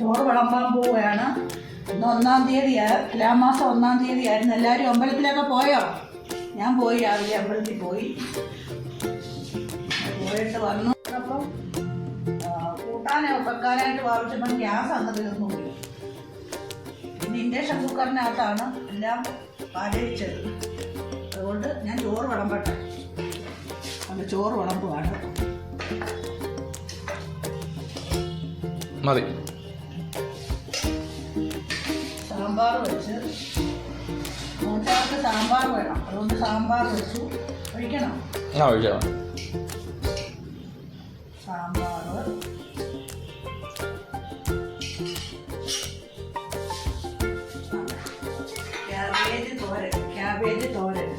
ചോറ് വിളമ്പാൻ പോവുകയാണ്. ഇന്ന് 1-ാം തീയതിയാണ്, തുലാമാസം 1-ാം തീയതിയായിരുന്നു. എല്ലാവരും അമ്പലത്തിലൊക്കെ പോയോ? ഞാൻ പോയി, രാവിലെ അമ്പലത്തിൽ പോയി. പോയിട്ട് വന്നു. അപ്പം കൂട്ടാൻ വെക്കാനായിട്ട് വാങ്ങിച്ചപ്പം ഗ്യാസ് അന്ന് തീർന്നുപോയി. പിന്നെ ഇൻഡക്ഷൻ കുക്കറിനകത്താണ് എല്ലാം പാചകിച്ചത്. അതുകൊണ്ട് ഞാൻ ചോറ് വിളമ്പട്ടെ. അത് ചോറ് വിളമ്പുവാണ്. മതി. സാമ്പാർ വെച്ച്, മൂത്താൾക്ക് സാമ്പാർ വേണം, അതുകൊണ്ട് സാമ്പാർ വെച്ചു. ഒഴിക്കണം? ഒഴിക്കാം. സാമ്പാർ, ക്യാബേജ് തോരൻ, ക്യാബേജ് തോരൻ,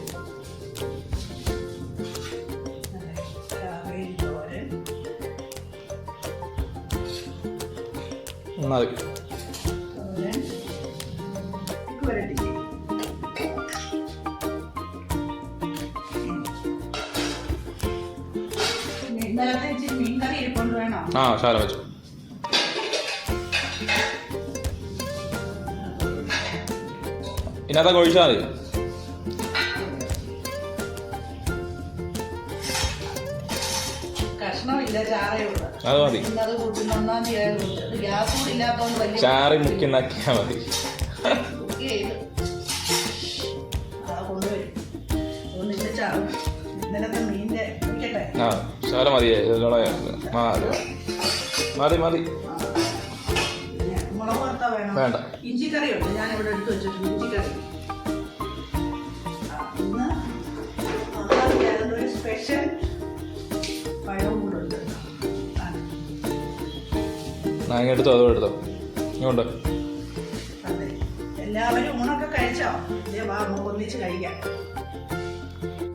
ക്യാബേജ് തോരൻ മതി. തോരൻ വരട്ടി. ഇന്നലത്തെ ഇച്ചിരി മീൻകറി ഇരിക്കൊണ്ട് വേണം. ശാലം വെച്ചു. ഇതിനകത്തൊക്കെ ഒഴിച്ചാൽ മതി. കഷ്ണമില്ല, ചാറയുള്ളൂ. അത് മതി. ഇന്നത് കൂട്ടുന്ന 1-ാം തീയതി ഗ്യാസ് കൂടി ഇല്ലാത്തതുകൊണ്ട് വലിയ ചാറി മുക്കിണ്ടാക്കിയാൽ മതി. കുക്ക് ചെയ്ത് കൊണ്ടുവരും. ഒന്നിച്ച് ചാറും. ഇന്നലത്തെ മീനിന്റെ വയ്ക്കട്ടെ. ശാലം മതിയേ. മതി മതി. മുളക് വറുത്ത വേണം? വേണ്ട. ഇഞ്ചിക്കറിയുണ്ട്, ഞാൻ ഇവിടെ എടുത്ത് വെച്ചിട്ടുണ്ട്. ഇഞ്ചിക്കറി ഇന്ന് ഒരു സ്പെഷ്യൽ പഴവും കൂടെ ഉണ്ട്. എടുത്തോ, അതോ എടുത്തോ. ഇങ്ങോട്ട്. അതെ, എല്ലാവരും ഊണൊക്കെ കഴിച്ചോ? ഇതേ വാ, ഒന്നിച്ച് കഴിക്കാം.